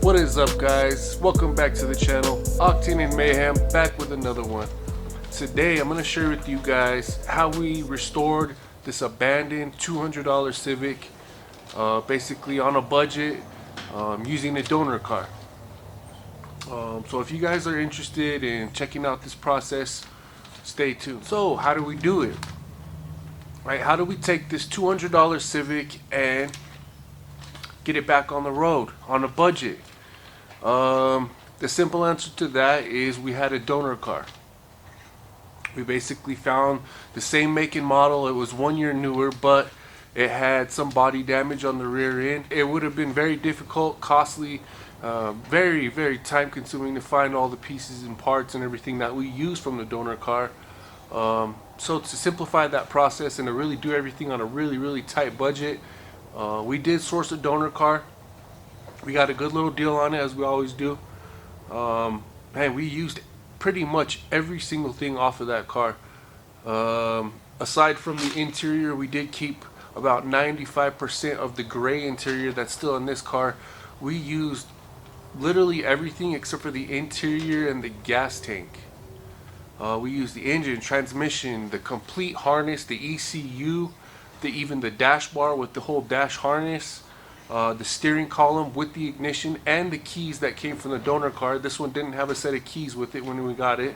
What is up, guys? Welcome back to the channel. Octane and Mayhem back with another one. Today I'm going to share with you guys how we restored this abandoned $200 Civic, basically on a budget, using a donor car. So if you guys are interested in checking out this process, stay tuned. So how do we do it? Right? How do we take this $200 Civic and get it back on the road on a budget? The simple answer to that is we had a donor car. We basically found the same make and model. It was 1 year newer, but it had some body damage on the rear end. It would have been very difficult, costly, very, very time consuming to find all the pieces and parts and everything that we use from the donor car. So to simplify that process and to really do everything on a really tight budget, we did source a donor car. We got a good little deal on it, as we always do. Man, we used pretty much every single thing off of that car. Aside from the interior, we did keep about 95% of the gray interior that's still in this car. We used literally everything except for the interior and the gas tank. We used the engine, transmission, the complete harness, the ECU, even the dash bar with the whole dash harness, the steering column with the ignition, and the keys that came from the donor car. This one didn't have a set of keys with it when we got it.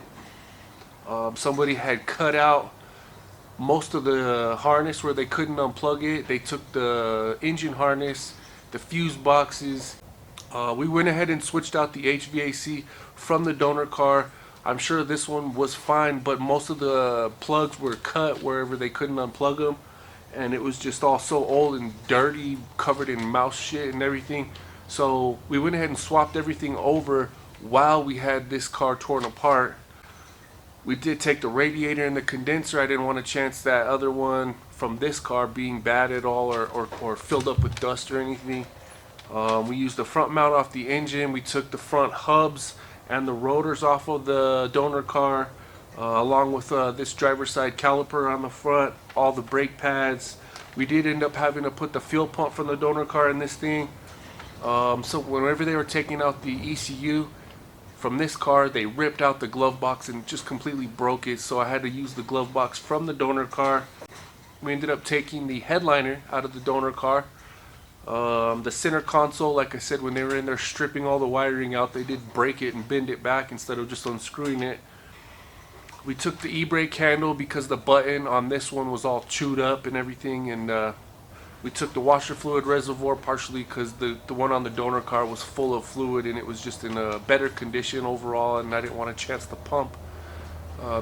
Somebody had cut out most of the harness where they couldn't unplug it. They took the engine harness, the fuse boxes. We went ahead and switched out the HVAC from the donor car. I'm sure this one was fine, but most of the plugs were cut wherever they couldn't unplug them, and it was just all so old and dirty, covered in mouse shit and everything. So we went ahead and swapped everything over while we had this car torn apart. We did take the radiator and the condenser. I didn't want to chance that other one from this car being bad at all or filled up with dust or anything. We used the front mount off the engine. We took the front hubs and the rotors off of the donor car, along with this driver's side caliper on the front, all the brake pads. We did end up having to put the fuel pump from the donor car in this thing. So whenever they were taking out the ECU from this car, they ripped out the glove box and just completely broke it. So I had to use the glove box from the donor car. We ended up taking the headliner out of the donor car. The center console, like I said, when they were in there stripping all the wiring out, they did break it and bend it back instead of just unscrewing it. We took the e-brake handle because the button on this one was all chewed up and everything, and we took the washer fluid reservoir partially because the one on the donor car was full of fluid and it was just in a better condition overall, and I didn't want to chance the pump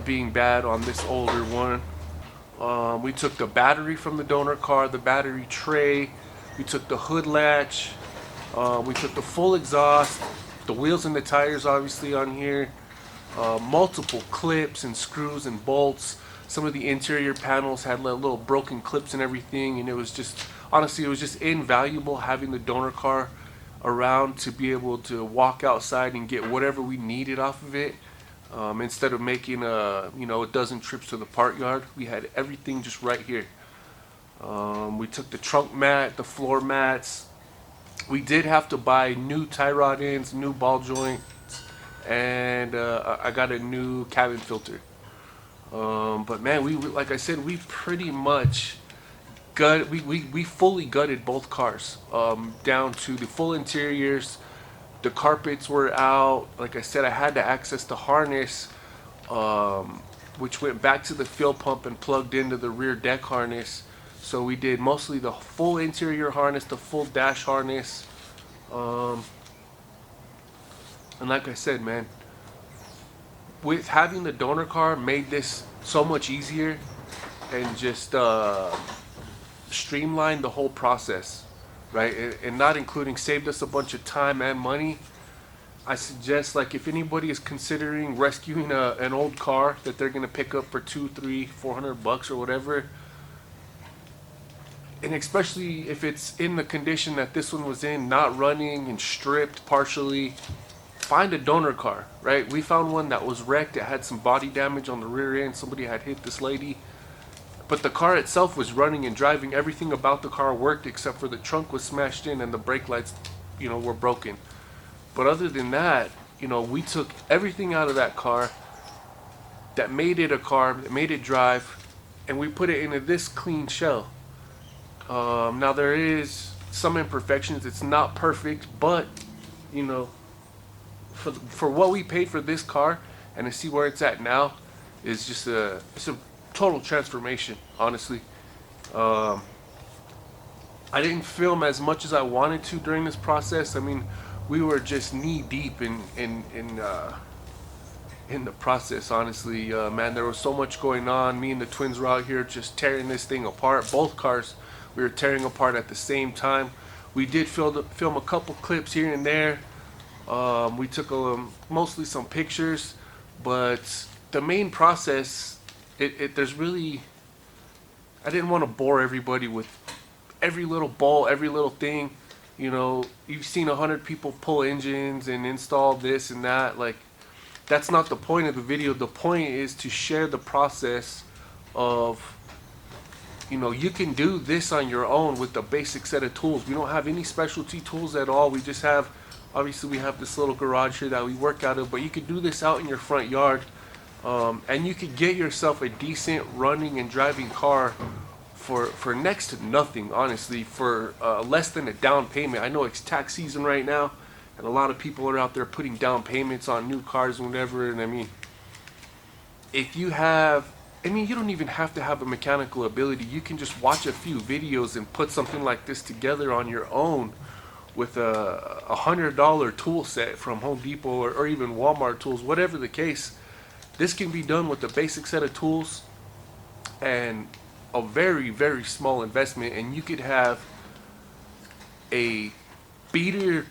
being bad on this older one. We took the battery from the donor car, the battery tray. We took the hood latch. We took the full exhaust, the wheels and the tires obviously on here. Multiple clips and screws and bolts. Some of the interior panels had little broken clips and everything, and it was just, honestly, it was just invaluable having the donor car around to be able to walk outside and get whatever we needed off of it, instead of making a dozen trips to the park yard. We had everything just right here. We took the trunk mat, the floor mats. We did have to buy new tie rod ends, new ball joints, and I got a new cabin filter. But man, like I said, we pretty much we fully gutted both cars, down to the full interiors. The carpets were out. Like I said, I had to access the harness, which went back to the fuel pump and plugged into the rear deck harness. So we did mostly the full interior harness, the full dash harness. And like I said, man, with having the donor car made this so much easier and just streamlined the whole process, right? And not including saved us a bunch of time and money. I suggest, like, if anybody is considering rescuing an old car that they're gonna pick up for $200, $300, $400 or whatever, and especially if it's in the condition that this one was in, not running and stripped partially, find a donor car, right? We found one that was wrecked. It had some body damage on the rear end. Somebody had hit this lady, but the car itself was running and driving. Everything about the car worked except for the trunk was smashed in and the brake lights, were broken. But other than that, we took everything out of that car that made it a car, that made it drive, and we put it into this clean shell. Now there is some imperfections. It's not perfect, but you know, for what we paid for this car and to see where it's at now is just it's a total transformation. Honestly, I didn't film as much as I wanted to during this process. I mean, we were just knee deep in the process. Honestly, man, there was so much going on. Me and the twins were out here just tearing this thing apart. Both cars we were tearing apart at the same time. We did film a couple clips here and there. We took mostly some pictures, but the main process, there's really, I didn't want to bore everybody with every little ball, every little thing. You've seen 100 people pull engines and install this and that. Like, that's not the point of the video. The point is to share the process of, you can do this on your own with the basic set of tools. We don't have any specialty tools at all. We just have, obviously we have this little garage here that we work out of, but you could do this out in your front yard. And you could get yourself a decent running and driving car for next to nothing, honestly, for less than a down payment. I know it's tax season right now, and a lot of people are out there putting down payments on new cars and whatever. And I mean, if you have, you don't even have to have a mechanical ability. You can just watch a few videos and put something like this together on your own with a $100 tool set from Home Depot or even Walmart tools, whatever the case. This can be done with a basic set of tools and a very, very small investment, and you could have a beater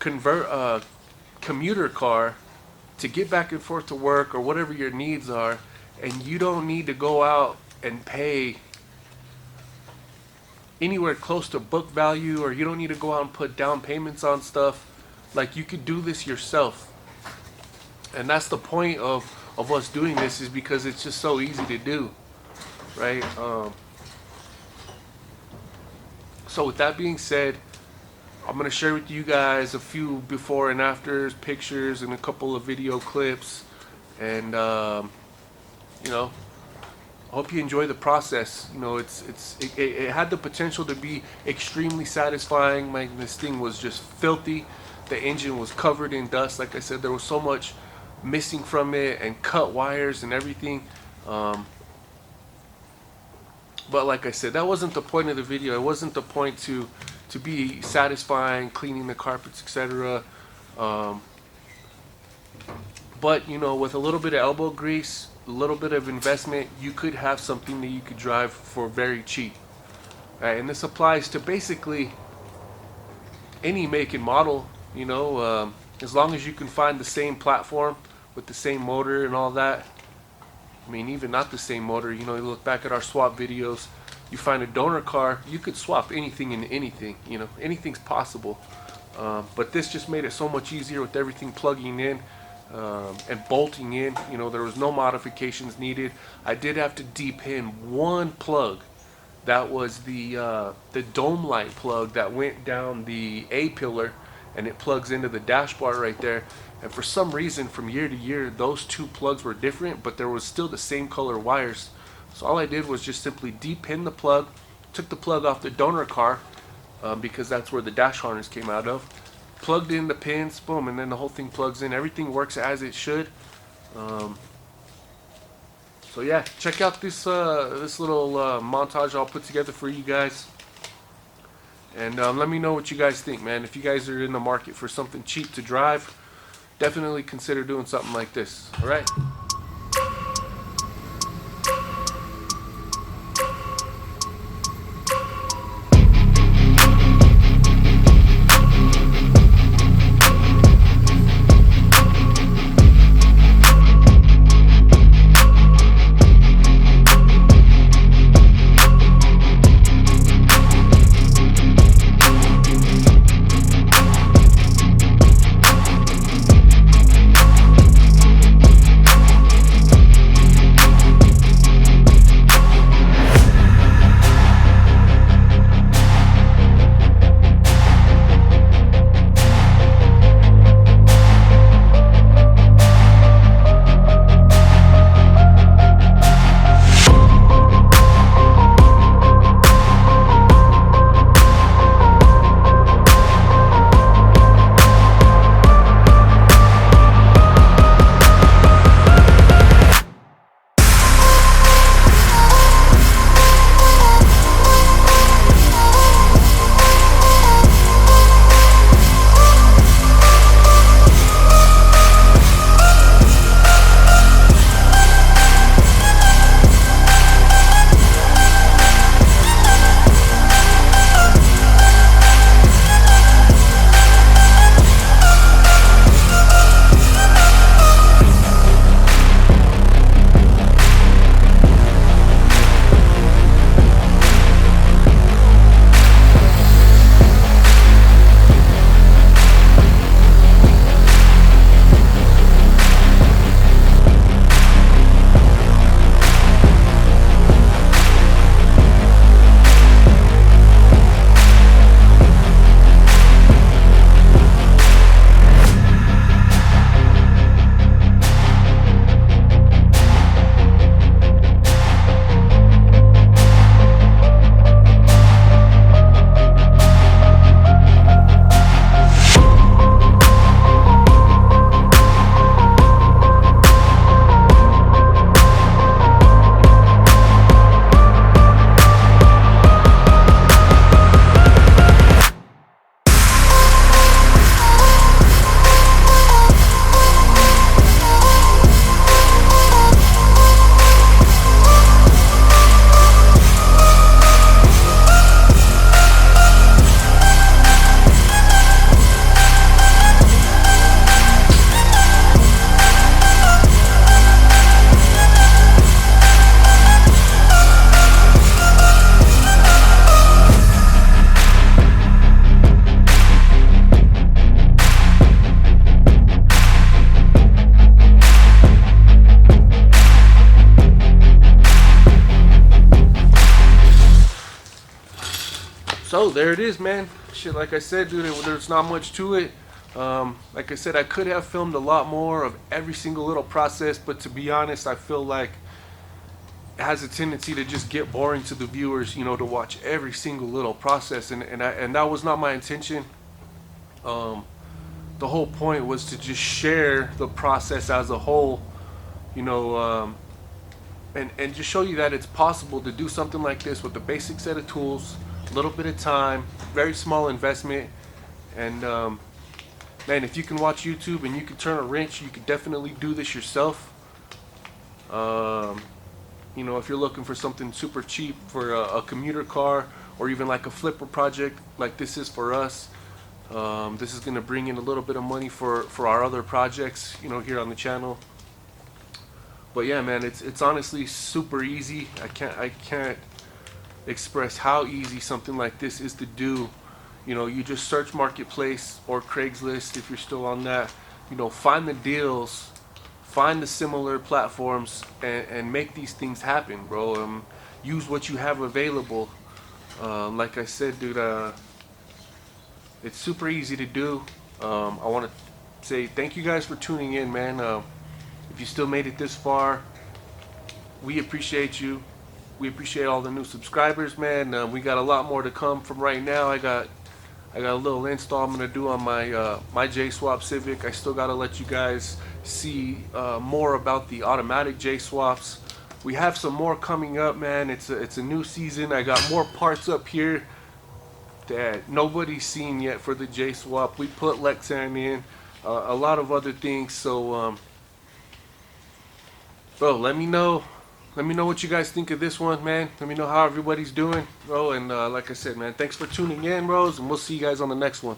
commuter car to get back and forth to work or whatever your needs are, and you don't need to go out and pay anywhere close to book value, or you don't need to go out and put down payments on stuff. Like, you could do this yourself, and that's the point of us doing this, is because it's just so easy to do, right? So with that being said, I'm going to share with you guys a few before and afters pictures and a couple of video clips, and I hope you enjoy the process. It had the potential to be extremely satisfying. This thing was just filthy. The engine was covered in dust. Like I said, there was so much missing from it, and cut wires and everything. But like I said, that wasn't the point of the video. It wasn't the point to be satisfying, cleaning the carpets, etc. But with a little bit of elbow grease, a little bit of investment, you could have something that you could drive for very cheap. Right? And this applies to basically any make and model. As long as you can find the same platform with the same motor and all that. Even not the same motor. You look back at our swap videos, you find a donor car, you could swap anything into anything. Anything's possible. But this just made it so much easier with everything plugging in and bolting in. There was no modifications needed. I did have to de-pin one plug. That was the dome light plug that went down the A pillar, and it plugs into the dashboard right there. And for some reason, from year to year, those two plugs were different, but there was still the same color wires. So all I did was just simply de-pin the plug, took the plug off the donor car, because that's where the dash harness came out of, plugged in the pins, boom, and then the whole thing plugs in. Everything works as it should. So yeah, check out this little montage I'll put together for you guys. And let me know what you guys think, man. If you guys are in the market for something cheap to drive, definitely consider doing something like this. All right. So there it is, man. Shit, like I said, dude, there's not much to it. Like I said, I could have filmed a lot more of every single little process, but to be honest, I feel like it has a tendency to just get boring to the viewers, you know, to watch every single little process, and that was not my intention. The whole point was to just share the process as a whole, you know, and just show you that it's possible to do something like this with a basic set of tools, a little bit of time, very small investment, and man, if you can watch YouTube and you can turn a wrench, you can definitely do this yourself. You know, if you're looking for something super cheap for a commuter car or even like a flipper project like this is for us, this is going to bring in a little bit of money for our other projects, you know, here on the channel. But yeah, man, it's honestly super easy. I can't express how easy something like this is to do. You know, you just search Marketplace or Craigslist if you're still on that. You know, find the deals, find the similar platforms, and make these things happen, bro. Use what you have available. Like I said, dude, it's super easy to do. I want to say thank you guys for tuning in, man. If you still made it this far, we appreciate you. We appreciate all the new subscribers, man. We got a lot more to come from right now. I got a little install I'm gonna do on my my J-Swap Civic. I still gotta let you guys see more about the automatic J-Swaps. We have some more coming up, man. It's a new season. I got more parts up here that nobody's seen yet for the J-Swap. We put Lexan in, a lot of other things. So, bro, let me know what you guys think of this one, man. Let me know how everybody's doing, bro. And like I said, man, thanks for tuning in, bros, and we'll see you guys on the next one.